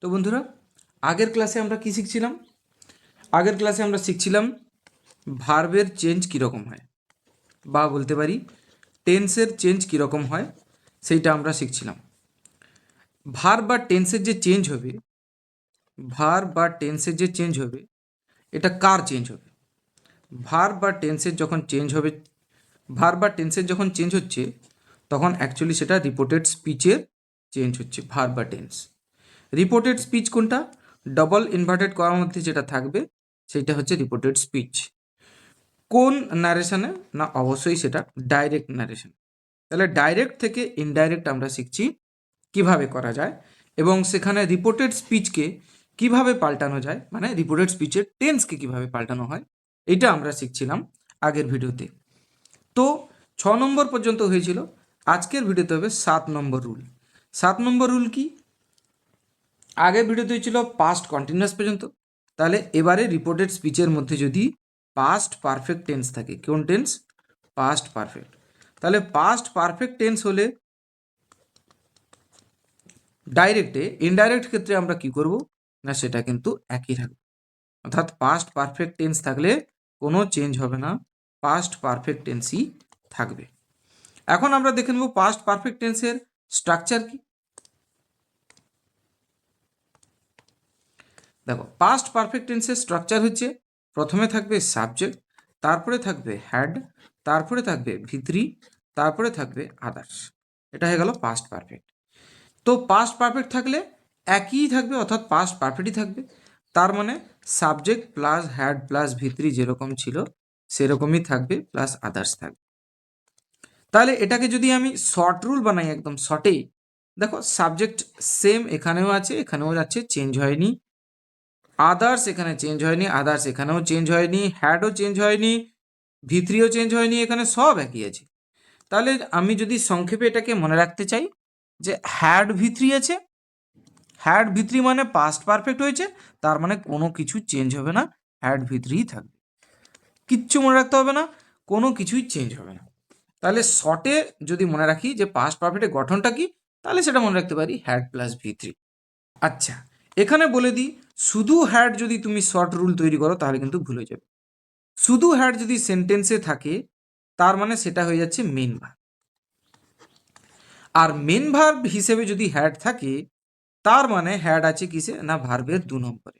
তো বন্ধুরা, আগের ক্লাসে আমরা কি শিখছিলাম? আগের ক্লাসে আমরা শিখছিলাম ভার্বের চেঞ্জ কীরকম হয়, বা বলতে পারি টেন্সের চেঞ্জ কীরকম হয় সেইটা আমরা শিখছিলাম। ভার্ব বা টেন্সের যে চেঞ্জ হবে, ভার্ব বা টেন্সের যে চেঞ্জ হবে, এটা কার চেঞ্জ হবে? ভার্ব বা টেন্সের যখন চেঞ্জ হবে, ভার্ব বা টেন্সের যখন চেঞ্জ হচ্ছে, তখন অ্যাকচুয়ালি সেটা রিপোর্টেড স্পিচের চেঞ্জ হচ্ছে। ভার্ব বা টেন্স রিপোর্টেড স্পিচ কোনটা? ডবল ইনভার্টেড করার মধ্যে যেটা থাকবে সেইটা হচ্ছে রিপোর্টেড স্পিচ। কোন নারেশনে? না, অবশ্যই সেটা ডাইরেক্ট নারেশন। তাহলে ডাইরেক্ট থেকে ইনডাইরেক্ট আমরা শিখছি কিভাবে করা যায়, এবং সেখানে রিপোর্টেড স্পিচকে কিভাবে পাল্টানো যায়, মানে রিপোর্টেড স্পিচের টেন্সকে কিভাবে পাল্টানো হয়, এটা আমরা শিখছিলাম আগের ভিডিওতে। তো 6 নম্বর পর্যন্ত হয়েছিল। আজকের ভিডিওতে হবে 7 নম্বর রুল। 7 নম্বর রুল কি? আগের ভিডিওতে ছিল পাস্ট কন্টিনিউয়াস পর্যন্ত। তাহলে এবারে রিপোর্টেড স্পিচের মধ্যে যদি পাস্ট পারফেক্ট টেন্স থাকে, কোন টেন্স? Past perfect. তাহলে পাস্ট পারফেক্ট টেন্স হলে ডাইরেক্টে, ইনডাইরেক্ট ক্ষেত্রে আমরা কি করব না, সেটা কিন্তু একই থাকবে। অর্থাৎ পাস্ট পারফেক্ট টেন্স থাকলে কোনো চেঞ্জ হবে না, পাস্ট পারফেক্ট টেন্সই থাকবে। এখন আমরা দেখে নেব পাস্ট পারফেক্ট টেন্সের স্ট্রাকচার কি। দেখো, পাস্ট পারফেক্ট টেন্সের স্ট্রাকচার হচ্ছে প্রথমে থাকবে সাবজেক্ট, তারপরে থাকবে হ্যাড, তারপরে থাকবে ভিতরি, তারপরে থাকবে আদার্স। এটা হয়ে গেল পাস্ট পারফেক্ট। তো পাস্ট পারফেক্ট থাকলে একই থাকবে, অর্থাৎ পাস্ট পারফেক্টই থাকবে। তার মানে সাবজেক্ট প্লাস হ্যাড প্লাস ভিতরি যেরকম ছিল সেরকমই থাকবে, প্লাস আদার্স থাকবে। তাহলে এটাকে যদি আমি শর্ট রুল বানাই, একদম শর্টেই, দেখো সাবজেক্ট সেম এখানেও আছে, এখানেও যাচ্ছে, চেঞ্জ হয়নি। আদার্স এখানে চেঞ্জ হয়নি, আদার্স এখানেও চেঞ্জ হয়নি, হ্যাডও চেঞ্জ হয়নি, ভিতরিও চেঞ্জ হয়নি, এখানে সব একই আছে। তাহলে আমি যদি সংক্ষেপে এটাকে মনে রাখতে চাই যে হ্যাড ভিতরি আছে, হ্যাড ভিতরি মানে পাস্ট পারফেক্ট হয়েছে, তার মানে কোনো কিছু চেঞ্জ হবে না, হ্যাড ভিতরিই থাকবে, কিচ্ছু মনে রাখতে হবে না, কোনো কিছুই চেঞ্জ হবে না। তাহলে শর্টে যদি মনে রাখি যে পাস্ট পারফেক্টের গঠনটা কি, তাহলে সেটা মনে রাখতে পারি হ্যাড প্লাস ভিতরি। আচ্ছা, এখানে বলে দিই, শুধু হ্যাড যদি তুমি শর্ট রুল তৈরি করো তাহলে কিন্তু ভুল হয়ে যাবে। শুধু হ্যাড যদি সেন্টেন্সে থাকে তার মানে সেটা হয়ে যাচ্ছে মেন ভার্ব। আর মেন ভার্ব হিসেবে যদি হ্যাড থাকে তার মানে হ্যাড আছে কিসে? না, ভার্বের 2 নম্বরে।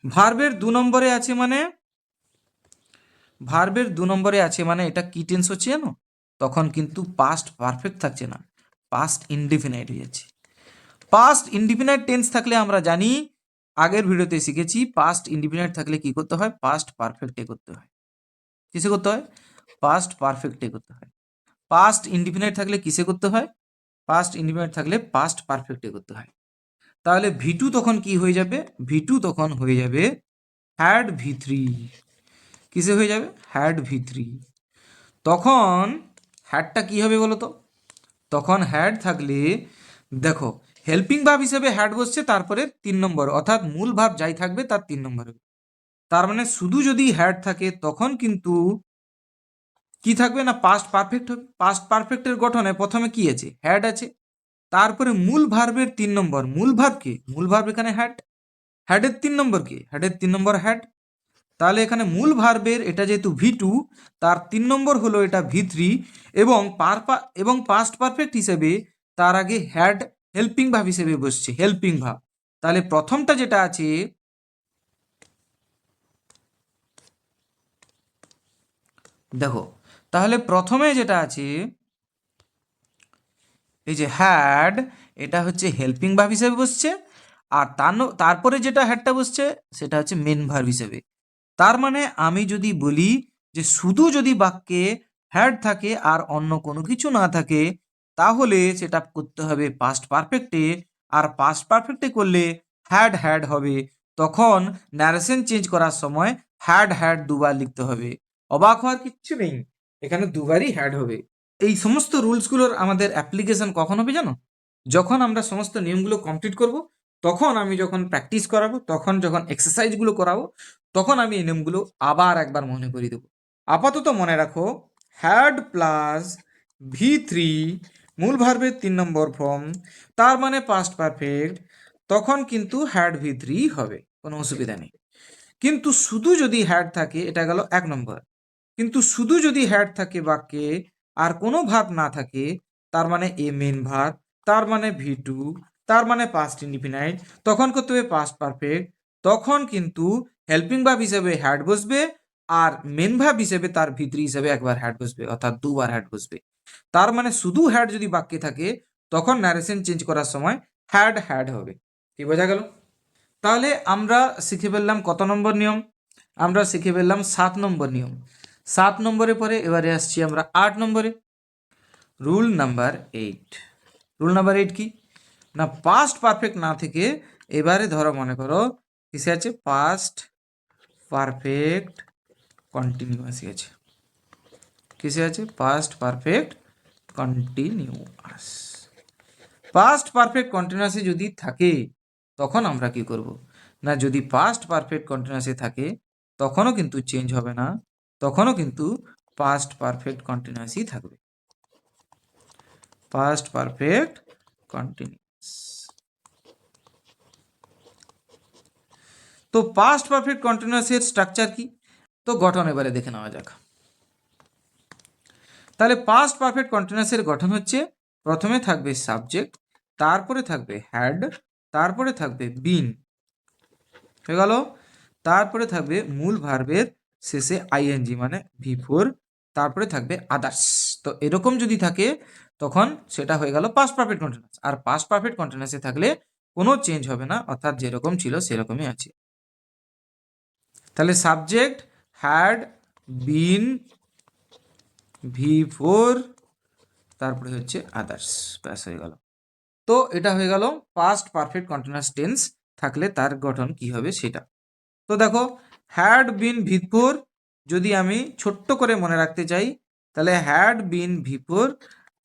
ভার্বের 2 নম্বরে আছে মানে, ভার্বের 2 নম্বরে আছে মানে এটা কি টেন্স হচ্ছে জানো? তখন কিন্তু পাস্ট পারফেক্ট থাকছে না, পাস্ট ইনডিফিনাইট হয়ে যাচ্ছে। পাস্ট ইনডিফিনাইট টেন্স থাকলে আমরা জানি, আগের ভিডিওতে শিখেছি, পাস্ট ইনডিফিনাইট থাকলে কি করতে হয়? পাস্ট পারফেক্টে করতে হয়। কিসে করতে হয়? পাস্ট পারফেক্টে করতে হয়। পাস্ট ইনডিফিনাইট থাকলে কিসে করতে হয়? পাস্ট ইনডিফিনাইট থাকলে পাস্ট পারফেক্টে করতে হয়। তাহলে ভি2 তখন কি হয়ে যাবে? ভি2 তখন হয়ে যাবে হ্যাড ভি3। কিসে হয়ে যাবে? হ্যাড ভি3। তখন হ্যাডটা কি হবে বলো তো? তখন হ্যাড থাকলে দেখো, হেল্পিং ভার্ব হিসেবে হ্যাড বসছে, তারপরে 3 নম্বর, অর্থাৎ মূল ভার্ব যাই থাকবে তার 3 নম্বর হবে। তার মানে শুধু যদি হ্যাড থাকে তখন কিন্তু কি থাকবে না, পাস্ট পারফেক্ট হবে। পাস্ট পারফেক্টের গঠনে প্রথমে কি আছে? হ্যাড আছে, তারপরে মূল ভার্বের 3 নম্বর। মূল ভার্ব কি? মূল ভার্ব এখানে হ্যাড। হ্যাডের 3 নম্বর কি? হ্যাডের 3 নম্বর হ্যাড। তাহলে এখানে মূল ভার্বের এটা যেহেতু ভি2, তার 3 নম্বর হলো এটা ভি3, এবং এবং পাস্ট পারফেক্ট হিসেবে তার আগে হ্যাড হেল্পিং ভার্ব হিসেবে বসছে, হেল্পিং ভার্ব। তাহলে প্রথমটা যেটা আছে, দেখো, তাহলে প্রথমে যেটা আছে এই যে হ্যাড, এটা হচ্ছে হেল্পিং ভার্ব হিসেবে বসছে, আর তারপরে যেটা হ্যাডটা বসছে সেটা হচ্ছে মেন ভার্ব হিসেবে। তার মানে আমি যদি বলি যে শুধু যদি বাক্যে হ্যাড থাকে আর অন্য কোনো কিছু না থাকে, তাহলে সেটা করতে হবে পাস্ট পারফেক্টে, আর পাস্ট পারফেক্টে করলে হ্যাড হ্যাড হবে। তখন ন্যারেশন চেঞ্জ করার সময় হ্যাড হ্যাড দুবার লিখতে হবে। অবাক হওয়ার কিচ্ছু নেই, এখানে দুবারই হ্যাড হবে। এই সমস্ত রুলসগুলোর আমাদের অ্যাপ্লিকেশন কখন হবে জানো? যখন আমরা সমস্ত নিয়মগুলো কমপ্লিট করব, তখন আমি যখন প্র্যাকটিস করাবো, তখন যখন এক্সারসাইজগুলো করাবো, তখন আমি এই নিয়মগুলো আবার একবার মনে করিয়ে দেবো। আপাতত মনে রাখো, হ্যাড প্লাস ভি3 মূল ভার্বের 3 নম্বর ফর্ম, তার মানে পাস্ট পারফেক্ট। তখন কিন্তু হ্যাড V3 হবে, কোনো অসুবিধা নেই। কিন্তু শুধু যদি হ্যাড থাকে, এটা গেল 1 নম্বর। কিন্তু শুধু যদি হ্যাড থাকে বাক্যে আর কোনো ভার্ব না থাকে, তার মানে এ মেন ভার্ব, তার মানে V2, তার মানে পাস্ট ইনডিফিনাইট, তখন করতে হবে পাস্ট পারফেক্ট। তখন কিন্তু হেল্পিং ভার্ব হিসেবে হ্যাড বসবে আর মেন ভার্ব হিসেবে তার V3 হিসেবে একবার হ্যাড বসবে, অর্থাৎ দুবার হ্যাড বসবে। তার মানে শুধু হ্যাড যদি বাক্যে থাকে তখন ন্যারেশন চেঞ্জ করার সময় হ্যাড হ্যাড হবে। কি বোঝা গেল? তাহলে আমরা শিখে ফেললাম কত নম্বর নিয়ম? আমরা শিখে ফেললাম 7 নম্বর নিয়ম। 7 নম্বরের পরে এবারে আসছি আমরা 8 নম্বরে। Rule number 8। রুল নাম্বার 8 কি না, পাস্ট পারফেক্ট না থেকে এবারে ধরো মনে করো কিসে আছে, পাস্ট পারফেক্ট কন্টিনিউয়াসই আছে। কিসে আছে? Past perfect continuous. Past perfect কন্টিনিউয়াসে যদি থাকে তখন আমরা কি করব না, যদি পাস্ট পারফেক্ট কন্টিনিউয়াসে থাকে তখনও কিন্তু চেঞ্জ হবে না, তখনও কিন্তু পাস্ট পারফেক্ট কন্টিনিউয়াসই থাকবে। Past perfect continuous. তো পাস্ট পারফেক্ট কন্টিনিউয়াসের স্ট্রাকচার কি, তো গঠন এবারে দেখে নেওয়া যাক। তাহলে পাস্ট পারফেক্ট কন্টিনিউয়াসের গঠন হচ্ছে, প্রথমে থাকবে সাবজেক্ট, তারপরে থাকবে হ্যাড, তারপরে থাকবে বিন, হয়ে গেল। তারপরে থাকবে মূল ভার্বের শেষে আইএনজি মানে V4, তারপরে থাকবে আদার্স। তো এরকম যদি থাকে তখন সেটা হয়ে গেল পাস্ট পারফেক্ট কন্টিনিউয়াস। আর পাস্ট পারফেক্ট কন্টিনিউয়াসে থাকলে কোনো চেঞ্জ হবে না, অর্থাৎ যেরকম ছিল সেরকমই আছে। তাহলে সাবজেক্ট, হ্যাড, বিন, V4, তারপরে হচ্ছে আদার্স, ব্যাস হয়ে গেল। তো এটা হয়ে গেল পাস্ট পারফেক্ট কন্টিনিউয়াস টেন্স থাকলে তার গঠন কি হবে সেটা। তো দেখো, হ্যাড বিন V4 যদি আমি ছোট্ট করে মনে রাখতে চাই, তাহলে হ্যাড বিন V4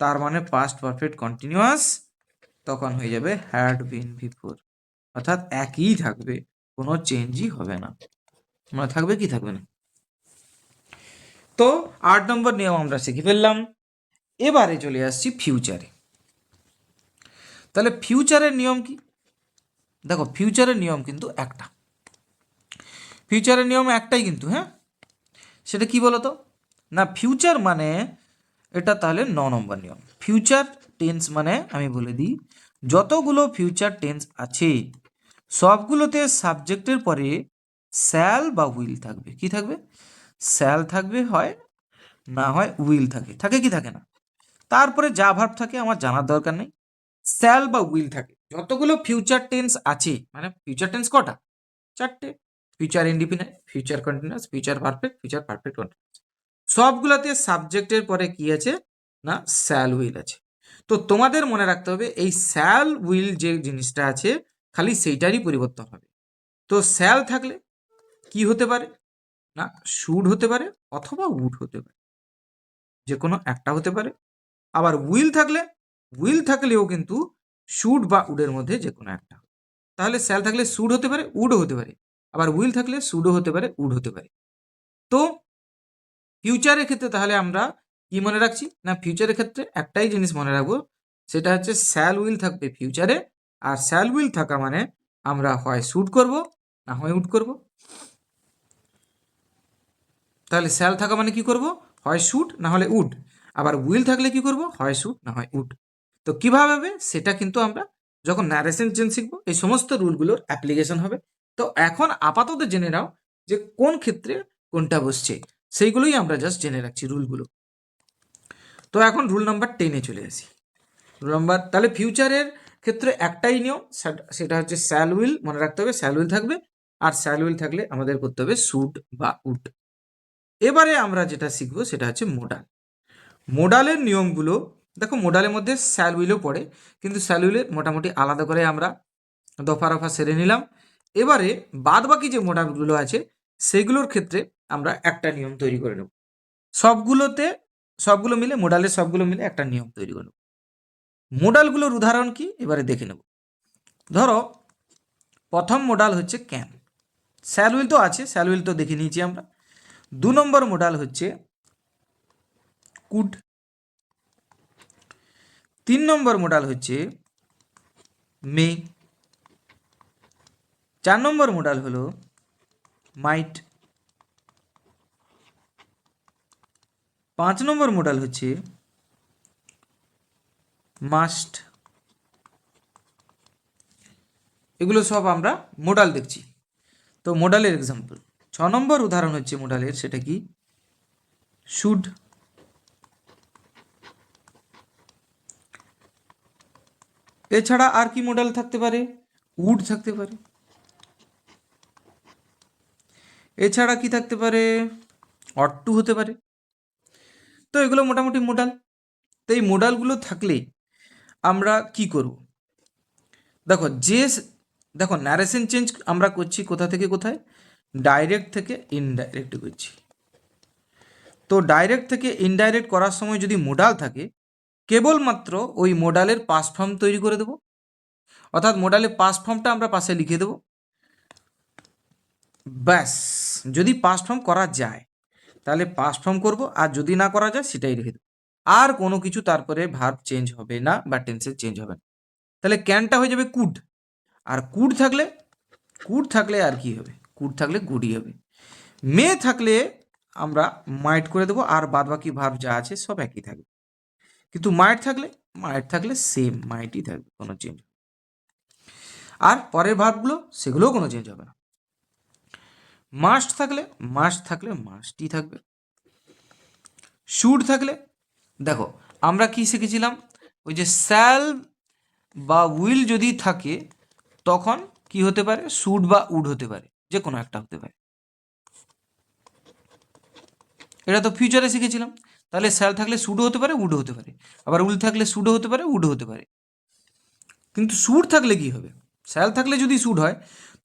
তার মানে পাস্ট পারফেক্ট কন্টিনিউয়াস, তখন হয়ে যাবে হ্যাড বিন V4, অর্থাৎ একই থাকবে, কোনো চেঞ্জই হবে না। মনে থাকবে কি থাকবে না? তো 8 নম্বর নিয়ম আমরা শিখে ফেললাম। এবারে চলে আসছি ফিউচারে। তাহলে ফিউচারের নিয়ম কি? দেখো, ফিউচারের নিয়ম কিন্তু একটা, ফিউচারের নিয়ম একটাই কিন্তু, হ্যাঁ, সেটা কি বলতো না, ফিউচার মানে এটা তাহলে 9 নম্বর নিয়ম। ফিউচার টেন্স মানে আমি বলে দিই, যতগুলো ফিউচার টেন্স আছে সবগুলোতে সাবজেক্টের পরে শ্যাল বা উইল থাকবে। কি থাকবে? শ্যাল থাকবে, হয় না হয় উইল থাকে। থাকে কি থাকে না? তারপরে যা ভার্ব থাকে আমার জানার দরকার নেই, শ্যাল বা উইল থাকে। যতগুলো ফিউচার টেন্স আছে, মানে ফিউচার টেন্স কটা? 4টে। Future indefinite, future continuous, future perfect, future perfect continuous. সবগুলোতে সাবজেক্টের পরে কি আছে না, শ্যাল উইল আছে। তো তোমাদের মনে রাখতে হবে এই শ্যাল উইল যে জিনিসটা আছে খালি সেইটারই পরিবর্তন হবে। তো শ্যাল থাকলে কি হতে পারে না, শুড হতে পারে অথবা উড হতে পারে, যে কোনো একটা হতে পারে। আবার উইল থাকলে, উইল থাকলেও কিন্তু শুড বা উডের মধ্যে যে কোনো একটা। তাহলে শ্যাল থাকলে শুড হতে পারে, উডও হতে পারে, আবার উইল থাকলে শুডও হতে পারে, উড হতে পারে। তো ফিউচারের ক্ষেত্রে তাহলে আমরা কি মনে রাখছি না, ফিউচারের ক্ষেত্রে একটাই জিনিস মনে রাখবো, সেটা হচ্ছে শ্যাল উইল থাকবে ফিউচারে। আর শ্যাল উইল থাকা মানে আমরা হয় শুড করব না হয় উড করব। তাহলে শ্যাল থাকা মানে কি করব, হয় শুড না হলে উড। আবার উইল থাকলে কি করব, হয় শুড না হয় উড। তো কিভাবে হবে সেটা কিন্তু আমরা যখন ন্যারেশন চেঞ্জ শিখবো এই সমস্ত রুলগুলোর অ্যাপ্লিকেশন হবে। তো এখন আপাতত জেনে নাও যে কোন ক্ষেত্রে কোনটা বসছে, সেইগুলোই আমরা জাস্ট জেনে রাখছি রুলগুলো। তো এখন রুল নাম্বার 10-এ চলে আসি। রুল নাম্বার, তাহলে ফিউচারের ক্ষেত্রে একটাই নিয়ম, সেটা হচ্ছে শ্যাল উইল মনে রাখতে হবে, শ্যাল উইল থাকবে। আর শ্যাল উইল থাকলে আমাদের করতে হবে শুড বা উড। এবারে আমরা যেটা শিখবো সেটা হচ্ছে মোডাল। মোডালের নিয়মগুলো দেখো, মোডালের মধ্যে শ্যাল উইলও পড়ে, কিন্তু শ্যাল উইলের মোটামুটি আলাদা করে আমরা দফা রফা সেরে নিলাম। এবারে বাদ বাকি যে মোডালগুলো আছে সেগুলোর ক্ষেত্রে আমরা একটা নিয়ম তৈরি করে নেব। সবগুলোতে, সবগুলো মিলে মোডালের সবগুলো মিলে একটা নিয়ম তৈরি করে নেব। মোডালগুলোর উদাহরণ কি এবারে দেখে নেব। ধরো প্রথম মোডাল হচ্ছে ক্যান, শ্যাল উইল তো আছে, শ্যাল উইল তো দেখে নিয়েছি আমরা। 2 নম্বর মোডাল হচ্ছে কুড। 3 নম্বর মোডাল হচ্ছে মে। 4 নম্বর মোডাল হলো মাইট। 5 নম্বর মোডাল হচ্ছে মাস্ট। এগুলো সব আমরা মোডাল দেখছি। তো মোডালের এক্সাম্পল 6 নম্বর উদাহরণ হচ্ছে মোডালের, সেটা কি শুড। এছাড়া আর কি মোডাল থাকতে পারে? উড থাকতে পারে। এছাড়া কি থাকতে পারে? অট টু হতে পারে। তো এগুলো মোটামুটি মোডাল। তো এই মোডালগুলো থাকলেই আমরা কি করব? দেখো ন্যারেশন চেঞ্জ আমরা করছি কোথা থেকে কোথায়? ডাইরেক্ট থেকে ইনডাইরেক্ট করছি। তো ডাইরেক্ট থেকে ইনডাইরেক্ট করার সময় যদি মোডাল থাকে, কেবলমাত্র ওই মোডালের পাস্ট ফর্ম তৈরি করে দেবো, অর্থাৎ মোডালের পাস্ট ফর্মটা আমরা পাশে লিখে দেবো। ব্যাস, যদি পাস্ট ফর্ম করা যায় তাহলে পাস্ট ফর্ম করব, আর যদি না করা যায় সেটাই রেখে দেবো। আর কোনো কিছু তারপরে ভার্ব চেঞ্জ হবে না বা টেন্সের চেঞ্জ হবে না। তাহলে ক্যানটা হয়ে যাবে কুড। আর কুড থাকলে আর কি হবে? কুড থাকলে গুডই হবে। মে থাকলে আমরা মাইট করে দেবো, আর বাদ বাকি ভার্ব যা আছে সব একই থাকবে। কিন্তু মাইট থাকলে সেম মাইটই থাকবে, কোনো চেঞ্জ। আর পরের ভার্বগুলো সেগুলোও কোনো চেঞ্জ হবে না। মাস্ট থাকলে মাস্টই থাকবে। শুড থাকলে দেখো আমরা কি শিখেছিলাম, ওই যে শ্যাল বা উইল যদি থাকে তখন কি হতে পারে? শুড বা উড হতে পারে, যে কোনো একটা হতে পারে। এটা তো ফিউচারে শিখেছিলাম। তাহলে শ্যাল থাকলে শুডও হতে পারে, উডও হতে পারে। আবার উইল থাকলে শুডও হতে পারে, উডও হতে পারে। কিন্তু শুড থাকলে কি হবে? শ্যাল থাকলে যদি শুড হয়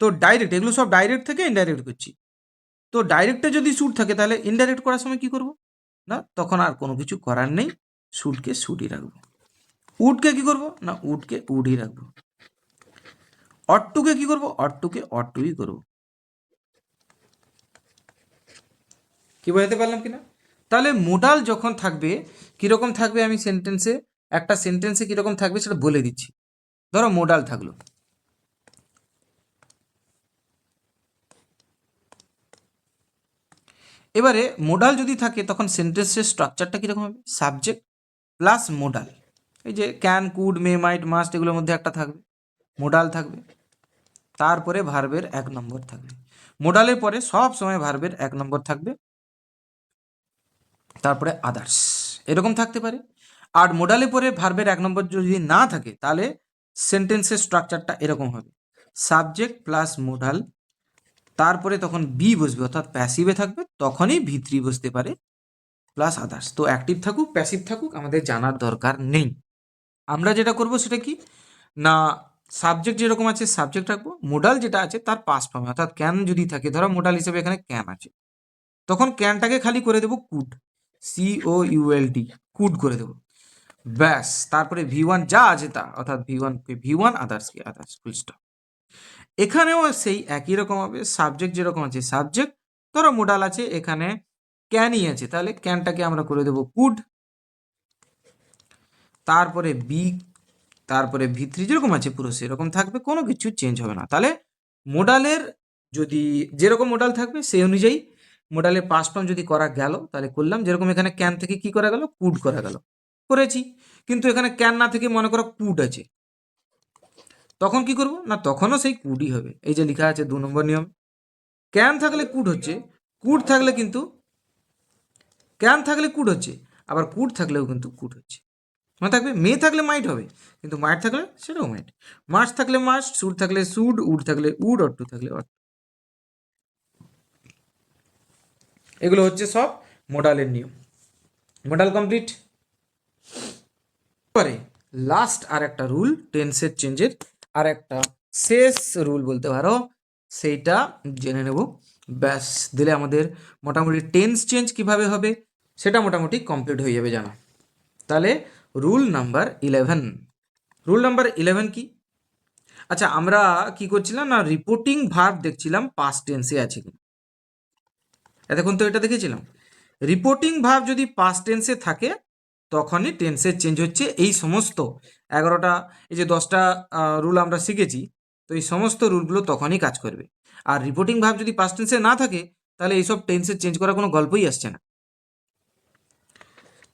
তো ডাইরেক্ট, এগুলো সব ডাইরেক্ট থেকে ইনডাইরেক্ট করছি। তো ডাইরেক্টে যদি শুড থাকে তাহলে ইনডাইরেক্ট করার সময় কি করব? না, তখন আর কোনো কিছু করার নেই, শুডকে শুডই রাখবো। উডকে কি করব? না, উডকে উডই রাখবো। অট্টুকে কি করব? অট্টুকে অট্টুই করব। কি বোঝাতে পারলাম কিনা? তাহলে মোডাল যখন থাকবে কিরকম থাকবে, আমি একটা সেন্টেন্সে কিরকম থাকবে সেটা বলে দিচ্ছি। ধরো মোডাল থাকলো, এবারে মোডাল যদি থাকে তখন সেন্টেন্সের স্ট্রাকচারটা কীরকম হবে? Subject plus modal. এই যে can, could, may, might, must এগুলোর মধ্যে একটা থাকবে, মোডাল থাকবে। তারপরে ভার্বের 1 নম্বর থাকবে। মোডালের পরে সব সময় ভার্বের 1 নম্বর থাকবে, তারপরে আদার্স এরকম থাকতে পারে। আর মোডালের পরে ভার্বের 1 নম্বর যদি না থাকে তাহলে সেন্টেন্সের স্ট্রাকচারটা এরকম হবে, সাবজেক্ট প্লাস মোডাল, তারপরে তখন বি বসবে, অর্থাৎ প্যাসিভে থাকবে, তখনই ভি3 বসতে পারে, প্লাস আদার্স। তো অ্যাক্টিভ থাকুক প্যাসিভ থাকুক আমাদের জানার দরকার নেই। আমরা যেটা করব সেটা কি না, সাবজেক্ট যেরকম আছে সাবজেক্ট রাখবো, মোডাল যেটা আছে তার পাস্ট ফর্মে, অর্থাৎ ক্যান যদি থাকে, ধরো মোডাল হিসেবে এখানে ক্যান আছে, তখন ক্যানটাকে খালি করে দেবো কুড, COULD, কুড করে দেবো। ব্যাস, তারপরে V1 যা আছে তা, অর্থাৎ V1 আদার্সকে আদার্স, ফুল স্টপ। এখানেও সেই একই রকম হবে, সাবজেক্ট যেরকম আছে সাবজেক্ট, ধরো মোডাল আছে এখানে ক্যানই আছে, তাহলে ক্যানটাকে আমরা করে দেবো কুড, তারপরে তারপরে V3 যেরকম আছে পুরো সেরকম থাকবে, কোনো কিছু চেঞ্জ হবে না। তাহলে মোডালের যদি যেরকম মোডাল থাকবে সেই অনুযায়ী মোডালের পাস্ট ফর্ম যদি করা গেল তাহলে করলাম, যেরকম এখানে ক্যান থেকে কি করা গেল? কুড করা গেল, করেছি। কিন্তু এখানে ক্যান না থেকে মনে করো কুড আছে, তখন কি করব না, তখনও সেই কুডই হবে। এই যে লেখা আছে 2 নম্বর নিয়ম, ক্যান থাকলে কুড হচ্ছে, কুড থাকলে কিন্তু ক্যান থাকলে কুড হচ্ছে, আবার কুড থাকলেও কিন্তু কুড হচ্ছে। মনে থাকবে মে থাকলে মাইট হবে, কিন্তু মাইট থাকলে সেটাও মাইট, মাস থাকলে মাস, সুড থাকলে সুড, উড থাকলে উড, অট্টু থাকলে অট। এগুলো হচ্ছে সব মোডালের নিয়ম। Modal complete. পরে লাস্ট আর একটা রুল, টেন্সের চেঞ্জের আর একটা শেষ রুল বলতে পারো, সেইটা জেনে নেব। ব্যাস, দিলে আমাদের মোটামুটি টেন্স চেঞ্জ কিভাবে হবে সেটা মোটামুটি কমপ্লিট হয়ে যাবে জানা। তাহলে রুল নাম্বার 11। রুল নাম্বার 11 কি? আচ্ছা, আমরা কি করছিলাম না, রিপোর্টিং ভার্ব দেখছিলাম পাস্ট টেন্সে আছে কিনা। এতক্ষণ তো এটা দেখেছিলাম, রিপোর্টিং ভার্ব যদি পাস্ট টেন্সে থাকে তখনই টেন্সের চেঞ্জ হচ্ছে। এই সমস্ত 11টা, এই যে 10টা রুল আমরা শিখেছি, তো এই সমস্ত রুলগুলো তখনই কাজ করবে। আর রিপোর্টিং ভার্ব যদি পাস্ট টেন্সে না থাকে তাহলে এইসব টেন্সে চেঞ্জ করার কোনো গল্পই আসছে না।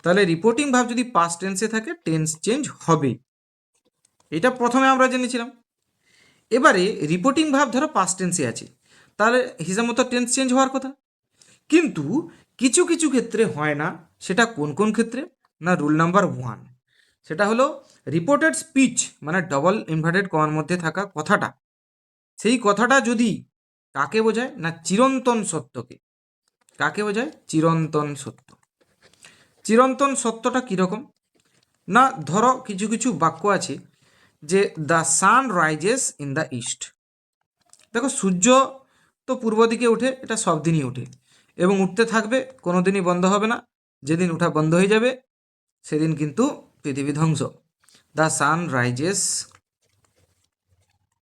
তাহলে রিপোর্টিং ভার্ব যদি পাস্ট টেন্সে থাকে টেন্স চেঞ্জ হবে, এটা প্রথমে আমরা জেনেছিলাম। এবারে রিপোর্টিং ভার্ব ধরো পাস্ট টেন্সে আছে, তাহলে হিসাব মতো টেন্স চেঞ্জ হওয়ার কথা। কিন্তু কিছু কিছু ক্ষেত্রে হয় না। সেটা কোন কোন ক্ষেত্রে? না, রুল নাম্বার 1, সেটা হলো রিপোর্টেড স্পিচ মানে ডবল ইনভার্টেড কমার মধ্যে থাকা কথাটা, সেই কথাটা যদি কাকে বোঝায়? না, চিরন্তন সত্যকে। কাকে বোঝায়? চিরন্তন সত্য। চিরন্তন সত্যটা কীরকম? না, ধরো কিছু কিছু বাক্য আছে যে the sun rises in the east. দেখো, সূর্য তো পূর্ব দিকে ওঠে, এটা সব দিনই ওঠে এবং উঠতে থাকবে, কোনো দিনই বন্ধ হবে না। যেদিন ওঠা বন্ধ হয়ে যাবে সেদিন কিন্তু পৃথিবী ধ্বংস। The sun rises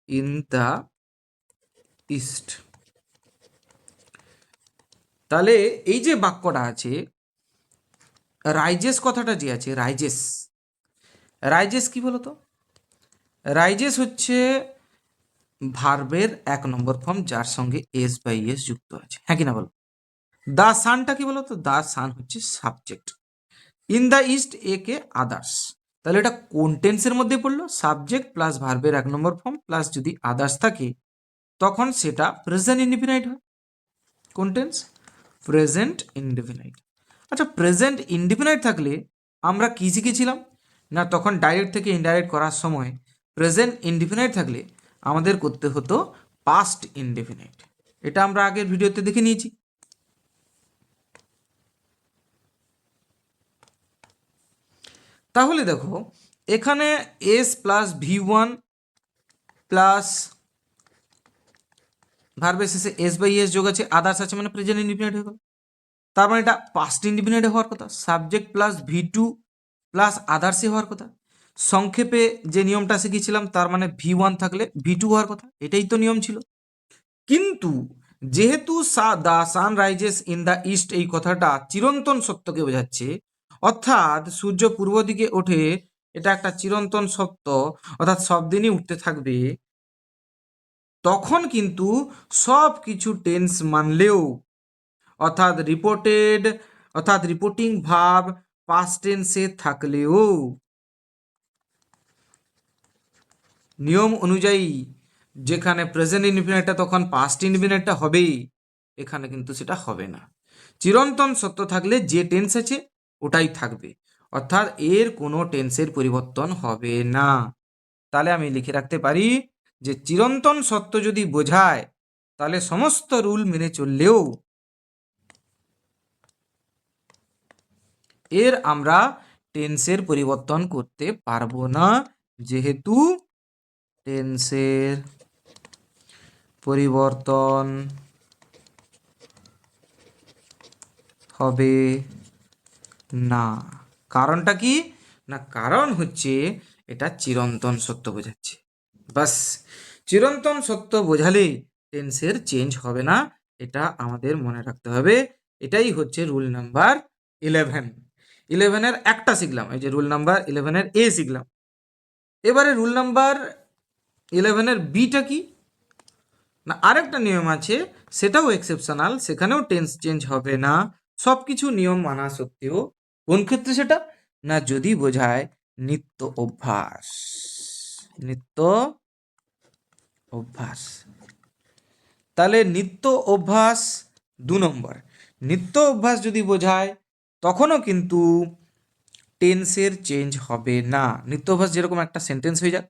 in the east. তাহলে এই যে বাক্যটা আছে, রাইজেস কথাটা যে আছে, রাইজেস, রাইজেস কি বলতো? রাইজেস হচ্ছে ভার্বের 1 নম্বর ফর্ম যার সঙ্গে এস বাই এস যুক্ত আছে, হ্যাঁ কি না বলো? দ্য সানটা কি বলতো? দ্য সান হচ্ছে subject, in the east A K others. তাহলে এটা কোন টেন্সের মধ্যে পড়লো? সাবজেক্ট প্লাস ভার্বের 1 নম্বর ফর্ম প্লাস যদি আদার্স থাকে তখন সেটা প্রেজেন্ট ইনডিফিনাইট হয়। কোন টেন্স? Present indefinite. আচ্ছা, প্রেজেন্ট ইনডিফিনাইট থাকলে আমরা কি শিখেছিলাম? না, তখন ডাইরেক্ট থেকে ইনডাইরেক্ট করার সময় প্রেজেন্ট ইনডিফিনাইট থাকলে আমাদের করতে হতো পাস্ট ইনডিফিনাইট। এটা আমরা আগের ভিডিওতে দেখে নিয়েছি। তাহলে দেখো, এখানে এস প্লাস V1 প্লাস ভার্বের শেষে এস বাই এস যোগ আছে, আদার্স আছে, মানে প্রেজেন্ট ইনডিফিনাইট হয়ে গেল। তার মানে এটা পাস্ট ইনডিফিনাইট হওয়ার কথা। সাবজেক্ট প্লাস V2 প্লাস আদার্সে হওয়ার কথা। সংক্ষেপে যে নিয়মটা শিখেছিলাম তার মানে V1 থাকলে V2 হওয়ার কথা, এটাই তো নিয়ম ছিল। কিন্তু যেহেতু the sun rises in the east এই কথাটা চিরন্তন সত্যকে বোঝাচ্ছে, অর্থাৎ সূর্য পূর্ব দিকে ওঠে, এটা একটা চিরন্তন সত্য, অর্থাৎ সব দিনই উঠতে থাকবে, তখন কিন্তু সব কিছু টেন্স মানলেও, অর্থাৎ রিপোর্টিং ভার্ব পাস্ট টেন্সে থাকলেও নিয়ম অনুযায়ী যেখানে প্রেজেন্ট ইনডিফিনাইটটা তখন পাস্ট ইনডিফিনাইটটা হবেই, এখানে কিন্তু সেটা হবে না। চিরন্তন সত্য থাকলে যে টেন্স আছে ওটাই থাকবে, অর্থাৎ এর কোনো টেন্সের পরিবর্তন হবে না। তাহলে আমি লিখে রাখতে পারি যে চিরন্তন সত্য যদি বোঝায় তাহলে সমস্ত রুল মেনে চললেও এর আমরা টেন্সের পরিবর্তন করতে পারবো না, যেহেতু টেন্সের পরিবর্তন হবে না। কারণটা কি? না, কারণ হচ্ছে এটা চিরন্তন সত্য বোঝাচ্ছে। বাস, চিরন্তন সত্য বোঝালে টেন্সের চেঞ্জ হবে না, এটা আমাদের মনে রাখতে হবে। এটাই হচ্ছে রুল নাম্বার 11। 11-এর একটা শিখলাম, এই যে রুল নাম্বার 11-এর এ শিখলাম। এবারে রুল নাম্বার 11-এর বিটা কি? না, আরেকটা নিয়ম আছে, সেটাও এক্সেপশনাল, সেখানেও টেন্স চেঞ্জ হবে না সব কিছু নিয়ম মানা সত্ত্বেও। কোন ক্ষেত্রে সেটা? না, যদি বোঝায় নিত্য অভ্যাস। নিত্য অভ্যাস। তাহলে নিত্য অভ্যাস 2 নম্বর, নিত্য অভ্যাস যদি বোঝায় তখনও কিন্তু টেন্সের চেঞ্জ হবে না। নিত্য অভ্যাস যেরকম একটা সেন্টেন্স হয়ে যাক,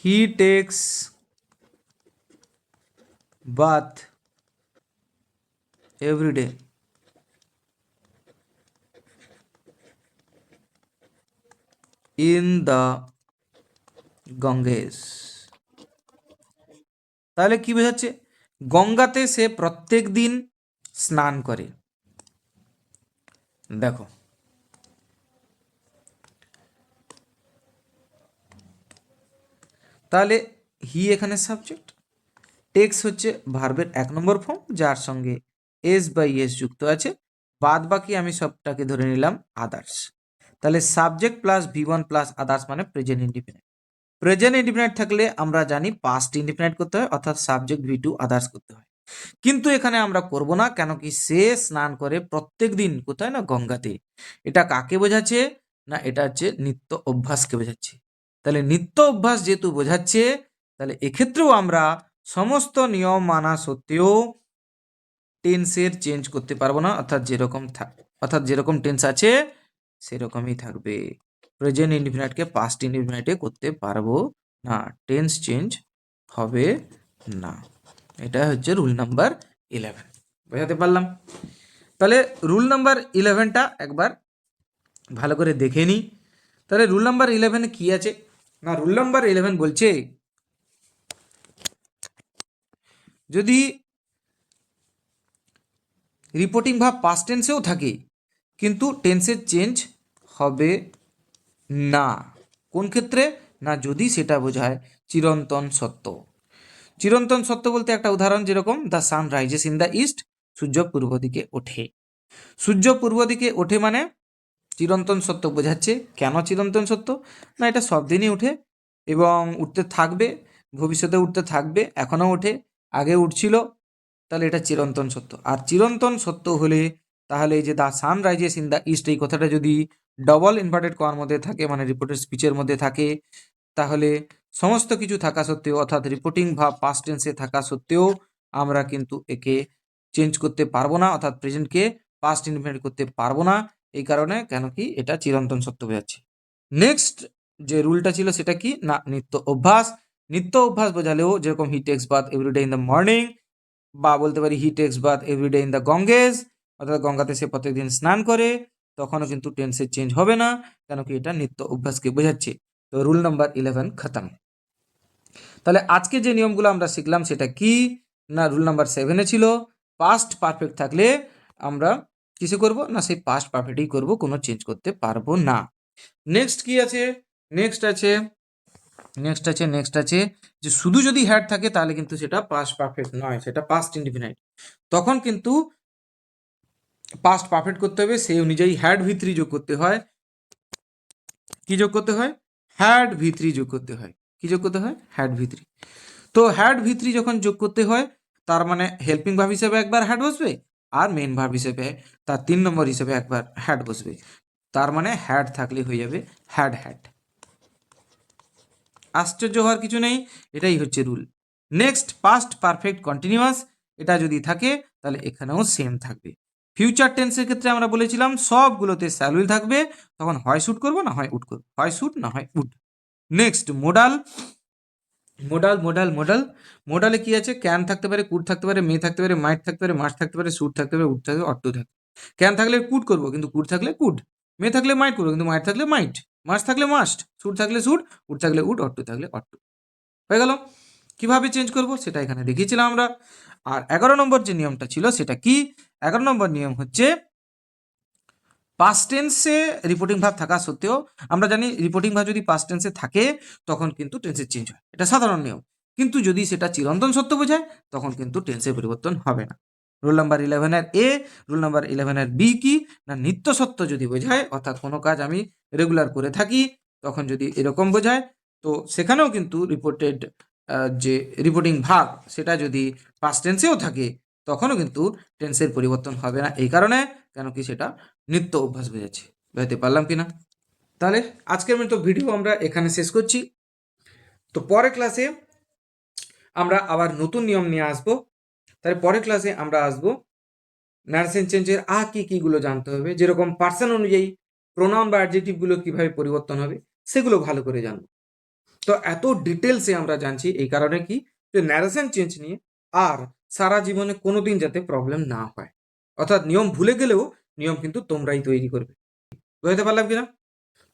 he takes bath every day in the Ganges. তাহলে কি বোঝাচ্ছে? গঙ্গাতে সে প্রত্যেক দিন স্নান করে। দেখো, তাহলে হি এখানে সাবজেক্ট, টেক্স হচ্ছে ভার্বের 1 নম্বর ফর্ম যার সঙ্গে এস বাই এস যুক্ত আছে, বাদ বাকি আমি সবটাকে ধরে নিলাম আদার্স। তাহলে subject plus V1 plus others মানে প্রেজেন্ট ইনডিফিনাইট। প্রেজেন্ট ইনডিফিনাইট থাকলে আমরা জানি পাস্ট ইনডিফিনাইট করতে হয়, অর্থাৎ সাবজেক্ট V2 আদার্স করতে হয়। কিন্তু এখানে আমরা করব না, কেন কি সে স্নান করে প্রত্যেক দিন কোথায় না গঙ্গাতে। এটা কাকে বোঝাচ্ছে না, এটা হচ্ছে নিত্য অভ্যাসকে বোঝাচ্ছে। তাহলে নিত্য অভ্যাস যেহেতু বোঝাচ্ছে, তাহলে এক্ষেত্রেও আমরা সমস্ত নিয়ম মানা সত্ত্বেও টেন্সের চেঞ্জ করতে পারবো না, অর্থাৎ যেরকম টেন্স আছে সেরকমই থাকবে। প্রেজেন্ট ইনডিফিনাইটকে পাস্ট ইনডিফিনাইটে করতে পারবো না, টেন্স চেঞ্জ হবে না। এটা হচ্ছে রুল নাম্বার 11। বোঝাতে পারলাম? তাহলে রুল নাম্বার 11টা একবার ভালো করে দেখে নিই। তাহলে রুল নাম্বার 11 কি আছে না, রুল নাম্বার 11 বলছে যদি রিপোর্টিং ভাব পাস্ট টেন্সেও থাকে কিন্তু টেন্সের চেঞ্জ হবে না। কোন ক্ষেত্রে না, যদি সেটা বোঝায় চিরন্তন সত্য। চিরন্তন সত্য বলতে একটা উদাহরণ, যেরকম the sun rises in the east, সূর্য পূর্ব দিকে ওঠে। সূর্য পূর্ব দিকে ওঠে মানে চিরন্তন সত্য বোঝাচ্ছে। কেন চিরন্তন সত্য না, এটা সব দিনই ওঠে এবং উঠতে থাকবে, ভবিষ্যতে উঠতে থাকবে, এখনও ওঠে, আগে উঠছিল, তাহলে এটা চিরন্তন সত্য। আর চিরন্তন সত্য হলে তাহলে এই যে the sun rises in the east, এই কথাটা যদি ডবল ইনভার্টেড কমার মধ্যে থাকে, মানে রিপোর্টেড স্পিচের মধ্যে থাকে, তাহলে সমস্ত কিছু থাকা সত্ত্বেও, অর্থাৎ রিপোর্টিং ভাব পাস্ট টেন্সে থাকা সত্ত্বেও আমরা কিন্তু একে চেঞ্জ করতে পারবো না, অর্থাৎ প্রেজেন্টকে পাস্ট ইনডিফিনিট করতে পারবো না। এই কারণে, কেন কি এটা চিরন্তন সত্য বোঝাচ্ছে। নেক্সট যে রুলটা ছিল সেটা কি না, নিত্য অভ্যাস। নিত্য অভ্যাস বোঝালেও যেরকম he takes bath every day in the morning, বা বলতে পারি he takes bath every day in the Ganges, অর্থাৎ গঙ্গাতে সে প্রত্যেকদিন স্নান করে, তখনও কিন্তু টেন্সের চেঞ্জ হবে না, কেন কি এটা নিত্য অভ্যাসকে বোঝাচ্ছে। তো রুল নাম্বার 11 খতম। তাহলে আজকে যে নিয়মগুলো আমরা শিখলাম সেটা কি না, রুল নাম্বার 7-এ ছিল পাস্ট পারফেক্ট থাকলে আমরা কিসে করব না, সেই পাস্ট পারফেক্টই করব, কোনো চেঞ্জ করতে পারবো না। নেক্সট কি আছে, নেক্সট আছে যে শুধু যদি হ্যাড থাকে তাহলে কিন্তু সেটা পাস্ট পারফেক্ট নয়, সেটা পাস্ট ইনডিফিনাইট। তখন কিন্তু পাস্ট পারফেক্ট করতে হবে, সেই অনুযায়ী হ্যাড V3 যোগ করতে হয়। কি যোগ করতে হয়? হ্যাড V3 যোগ করতে হয়। কি যোগ করতে হয়? Had V3। তো হ্যাড V3 যখন যোগ করতে হয়, তার মানে হেল্পিং ভার্ব হিসেবে একবার হ্যাড বসবে, আর মেইন ভার্ব হিসেবে তার 3 নম্বর হিসেবে একবার হ্যাড বসবে। তার মানে হ্যাড থাকলে হয়ে যাবে হ্যাড হ্যাড। আশ্চর্য হওয়ার কিছু নেই, এটাই হচ্ছে rule. Next past perfect continuous, এটা যদি থাকে তাহলে এখানেও সেম থাকবে। ফিউচার টেন্সের ক্ষেত্রে আমরা বলেছিলাম সবগুলোতে শ্যাল উইল থাকবে, তখন হয় শুট করবো না হয় উড করবো, হয় শুট না হয় উড। Next modal. মোডালে কি আছে? ক্যান থাকতে পারে, কুড থাকতে পারে, মে থাকতে পারে, মাইট থাকতে পারে, মাস্ট থাকতে পারে, শুট থাকতে পারে, উড থাকতে পারে, অট টু থাকতে। ক্যান থাকলে কুড করবো কিন্তু কুড থাকলে কুড, মে থাকলে মাইট করবো কিন্তু মাইট থাকলে মাইট, মাস্ট থাকলে মাস্ট, শুট থাকলে শুট, উড থাকলে উড, অট টু থাকলে অট টু। হয়ে গেল। কিভাবে চেঞ্জ করব সেটা এখানে দেখিয়েছিলাম আমরা। আর 11 নম্বর যে নিয়মটা ছিল সেটা কি? 11 নম্বর নিয়ম হচ্ছে পাস্ট টেন্সে রিপোর্টিং ভার্ব থাকা সত্ত্বেও, আমরা জানি রিপোর্টিং ভার্ব যদি পাস্ট টেন্সে থাকে তখন কিন্তু টেন্সের চেঞ্জ হয়, এটা সাধারণ নিয়ম। কিন্তু যদি সেটা চিরন্তন সত্য বোঝায় তখন কিন্তু টেন্সের পরিবর্তন হবে না। রুল নাম্বার 11-এর এ। রুল নাম্বার 11-এর বি কি না, নিত্য সত্য যদি বোঝায়, অর্থাৎ কোনো কাজ আমি রেগুলার করে থাকি, তখন যদি এরকম বোঝায়, তো সেখানেও কিন্তু রিপোর্টেড যে রিপোর্টিং ভার্ব সেটা যদি পাস্ট টেন্সেও থাকে তখনও কিন্তু টেন্সের পরিবর্তন হবে না। এই কারণে, কেন কি সেটা নিত্য অভ্যাস বোঝাচ্ছে। বুঝতে পারলাম কিনা? তাহলে আজকের মতো ভিডিও আমরা এখানে শেষ করছি। তো পরের ক্লাসে আমরা আবার নতুন নিয়ম নিয়ে আসবো। তাহলে পরের ক্লাসে আমরা আসবো নার্সেন চেঞ্জের কি কিগুলো জানতে হবে, যেরকম পার্সন অনুযায়ী প্রোনাউন বা অ্যাডজেক্টিভগুলো কিভাবে পরিবর্তন হবে সেগুলো ভালো করে জানবো। তো এত ডিটেলসে আমরা জানছি এই কারণে কি, যে ন্যারেশন চেঞ্জ নিয়ে আর সারা জীবনে কোনোদিন যাতে প্রবলেম না হয়, অর্থাৎ নিয়ম ভুলে গেলেও নিয়ম কিন্তু তোমরাই তৈরি করবে। বুঝতে পারলাম কিনা?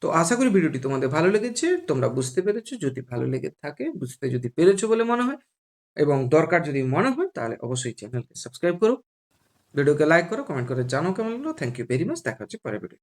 তো আশা করি ভিডিওটি তোমাদের ভালো লেগেছে, তোমরা বুঝতে পেরেছো। যদি ভালো লেগে থাকে, বুঝতে যদি পেরেছো বলে মনে হয় এবং দরকার যদি মনে হয়, তাহলে অবশ্যই চ্যানেলকে সাবস্ক্রাইব করো, ভিডিওকে লাইক করো, কমেন্ট করে জানাও কেমন লাগলো। Thank you very much. দেখা হচ্ছে পরের ভিডিও।